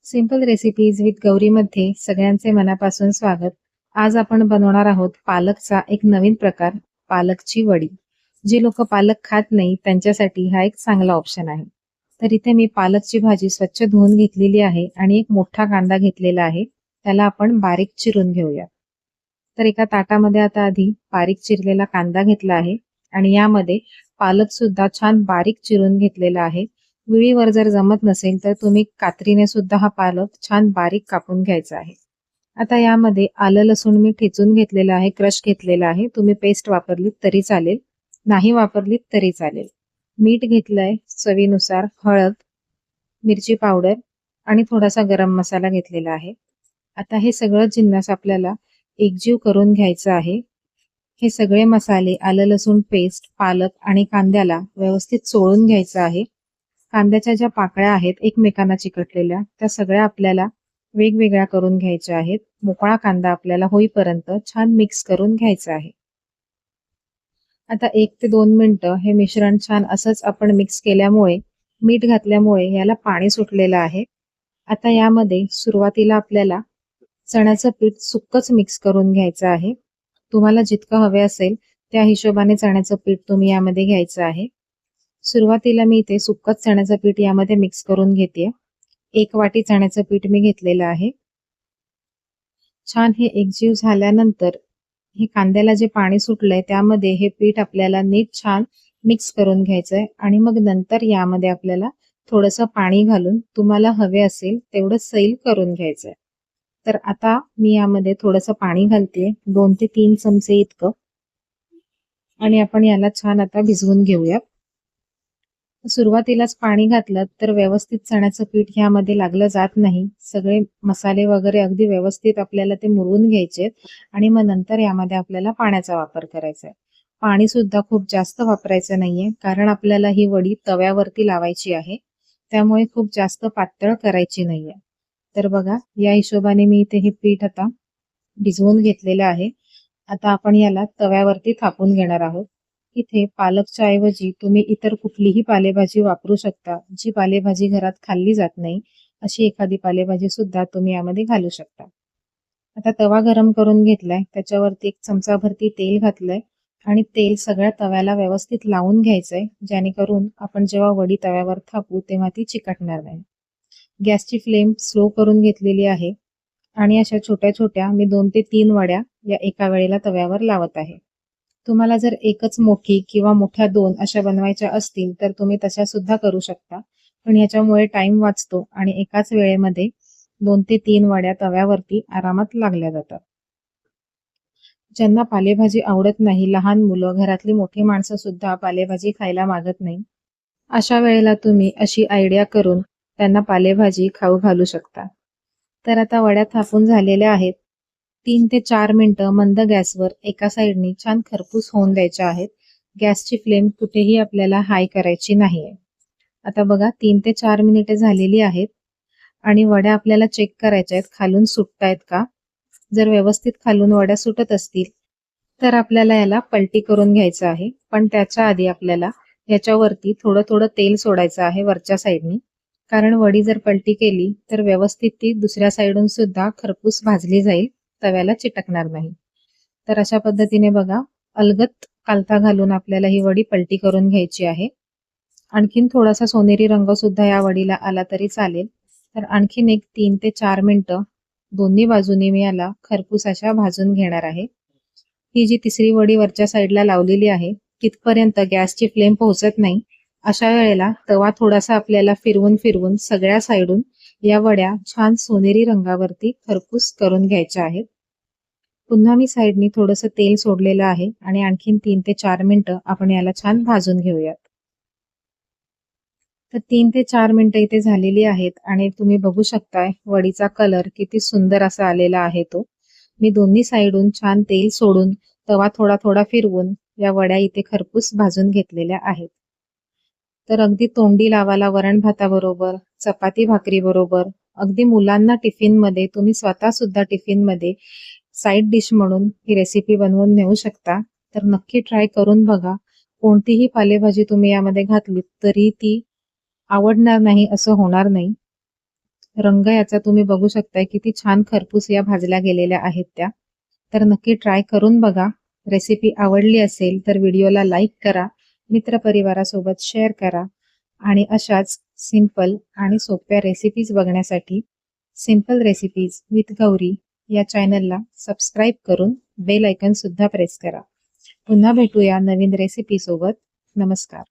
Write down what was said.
Simple recipes with गौरीमध्ये सगळ्यांचे मनापासून स्वागत. आज आपण बनवणार आहोत पालकचा एक नवीन प्रकार, पालकची वडी. जे लोक पालक खात नाही त्यांच्यासाठी हा एक चांगला ऑप्शन आहे. तर इथे मी पालकची भाजी स्वच्छ धुवून घेतलेली आहे आणि एक मोठा कांदा घेतलेला आहे. त्याला आपण बारीक चिरून घेऊया. तर एका ताटामध्ये आता आधी बारीक चिरलेला कांदा घेतला आहे आणि यामध्ये पालक सुद्धा छान बारीक चिरून घेतलेला आहे. विळीवर जर जमत नसेल तर तुम्ही कात्रीने सुद्धा हा पालक छान बारीक कापून घ्यायचा आहे. आता यामध्ये आलं लसूण मी ठेचून घेतलेलं आहे, क्रश केलेला आहे. तुम्ही पेस्ट वापरलीत तरी चालेल, नाही वापरलीत तरी चालेल. मीठ घेतलंय चवीनुसार, हळद, मिरची पावडर आणि थोडासा गरम मसाला घेतलेला आहे. आता हे सगळं जिन्नस आपल्याला एकजीव करून घ्यायचं आहे. हे सगळे मसाले, आलं लसूण पेस्ट, पालक आणि कांद्याला व्यवस्थित चोळून घ्यायचं आहे. कांद्याच्या ज्या पाकळ्या आहेत एकमेकांना चिकटलेल्या, त्या सगळ्या आपल्याला वेगवेगळ्या करून घ्यायच्या आहेत. मोकळा कांदा आपल्याला होईपर्यंत छान मिक्स करून घ्यायचा आहे. आता 1 ते 2 मिनिटं हे मिश्रण छान असंच आपण मिक्स केल्यामुळे, मीठ घातल्यामुळे याला पाणी सुटलेलं आहे. आता यामध्ये सुरुवातीला आपल्याला चण्याचं पीठ सुक्कच मिक्स करून घ्यायचं आहे. तुम्हाला जितकं हवे असेल त्या हिशोबाने चण्याचं पीठ तुम्ही यामध्ये घ्यायचं आहे. सुरुवातीला मी इथे सुक्कच चण्याचं पीठ यामध्ये मिक्स करून घेते. 1 वाटी चण्याचं पीठ मी घेतलेलं आहे. छान हे एकजीव झाल्यानंतर हे कांद्याला जे पाणी सुटलंय त्यामध्ये हे पीठ आपल्याला नीट छान मिक्स करून घ्यायचंय आणि मग नंतर यामध्ये आपल्याला थोडंसं पाणी घालून तुम्हाला हवे असेल तेवढं सैल करून घ्यायचंय. तर आता मी यामध्ये थोडंसं पाणी घालते, 2 ते 3 चमचे इतकं, आणि आपण याला छान आता भिजवून घेऊया. सुरुवातीलाच पाणी घातलं तर व्यवस्थित चण्याचं पीठ ह्यामध्ये लागलं जात नाही. सगळे मसाले वगैरे अगदी व्यवस्थित आपल्याला ते मुरवून घ्यायचे आणि मग नंतर यामध्ये आपल्याला पाण्याचा वापर करायचा आहे. पाणी सुद्धा खूप जास्त वापरायचं नाहीये, कारण आपल्याला ही वडी तव्यावरती लावायची आहे. त्यामुळे खूप जास्त पातळ करायची नाहीये. तर बघा, या हिशोबाने मी इथे हे पीठ आता भिजवून घेतलेलं आहे. आता आपण याला तव्यावरती थापून घेणार आहोत. इथे पालकच्या ऐवजी तुम्ही इतर कुठलीही पालेभाजी वापरू शकता. जी पालेभाजी घरात खाल्ली जात नाही अशी एखादी पालेभाजी सुद्धा तुम्ही यामध्ये घालू शकता. आता तवा गरम करून घेतलाय, त्याच्यावरती 1 चमचाभरती तेल घातलंय आणि तेल सगळ्या तव्याला व्यवस्थित लावून घ्यायचंय, जेणेकरून आपण जेव्हा वडी तव्यावर थापू तेव्हा ती चिकटणार नाही. गॅसची फ्लेम स्लो करून घेतलेली आहे आणि अशा छोट्या छोट्या मी 2 ते 3 वड्या या एका वेळेला तव्यावर लावत आहे. तुम्हाला जर एकच मोठी किंवा मोठ्या 2 अशा बनवायच्या असतील तर तुम्ही तशा सुद्धा करू शकता, पण ह्याच्यामुळे टाइम वाचतो आणि एकाच वेळेमध्ये 2 ते 3 वड्या तव्यावरती आरामात लागल्या जातात. ज्यांना पालेभाजी आवडत नाही, लहान मुलं, घरातली मोठी माणसं सुद्धा पालेभाजी खायला मागत नाही, अशा वेळेला तुम्ही अशी आयडिया करून त्यांना पालेभाजी खाऊ घालू शकता. तर आता वड्या थापून झालेल्या आहेत. 3 ते 4 मिनिटं मंद गॅसवर एका साईडनी छान खरपूस होऊन द्यायच्या आहेत. गॅसची फ्लेम कुठेही आपल्याला हाय करायची नाहीये. आता बघा, 3 ते 4 मिनिटे झालेली आहेत आणि वड्या आपल्याला चेक करायच्या आहेत खालून सुटतायत का. जर व्यवस्थित खालून वड्या सुटत असतील तर आपल्याला याला पलटी करून घ्यायचं आहे. पण त्याच्या आधी आपल्याला याच्यावरती थोडं थोडं तेल सोडायचं आहे वरच्या साईडनी, कारण वडी जर पलटी केली तर व्यवस्थित ती दुसऱ्या साईडून सुद्धा खरपूस भाजली जाईल, तव्याला चिटकणार नाही. तर अशा पद्धतीने बघा, अलगद कालथा घालून आपल्याला ही वडी पलटी करून घ्यायची आहे. आणखीन थोडासा सोनेरी रंग सुद्धा या वडीला आला तरी चालेल. तर आणखीन एक 3 ते 4 मिनिटं दोन्ही बाजूनी मी याला खरपूस अशा भाजून घेणार आहे. ही जी तिसरी वडी वरच्या साईडला लावलेली आहे तिथपर्यंत गॅसची फ्लेम पोहोचत नाही. अशा वेळेला तवा थोडासा आपल्याला फिरवून फिरवून सगळ्या साईडून या वड्या छान सोनेरी रंगावरती खरपूस करून घ्यायच्या आहेत. पुन्हा मी साईडनी थोडंसं तेल सोडलेलं आहे आणि आणखीन 3 ते 4 मिनिटं आपण याला छान भाजून घेऊयात. तर 3 ते 4 मिनिटं इथे झालेली आहेत आणि तुम्ही बघू शकताय वडीचा कलर किती सुंदर असा आलेला आहे तो. मी दोन्ही साईडून छान तेल सोडून तवा थोडा थोडा फिरवून या वड्या इथे खरपूस भाजून घेतलेल्या आहेत. तर अगदी तोंडी लावायला वरण भाताबरोबर, चपाती भाकरी बरोबर, अगदी मुलांना टिफिनमध्ये, तुम्ही स्वतः सुद्धा टिफिनमध्ये साईड डिश म्हणून ही रेसिपी बनवून नेऊ शकता. तर नक्की ट्राय करून बघा. कोणतीही पालेभाजी तुम्ही यामध्ये घातली तरी ती आवडणार नाही असं होणार नाही. रंग याचा तुम्ही बघू शकताय किती छान खरपूस या भाजल्या गेलेल्या आहेत त्या. तर नक्की ट्राय करून बघा. रेसिपी आवडली असेल तर व्हिडिओला लाईक करा, मित्रपरिवारासोबत शेअर करा आणि अशाच सिंपल आणि सोप्या रेसिपीज बघण्यासाठी सिंपल रेसिपीज विथ गौरी या चॅनलला सबस्क्राईब करून बेल आयकॉन सुद्धा प्रेस करा. पुन्हा भेटूया नवीन रेसिपी सोबत. नमस्कार.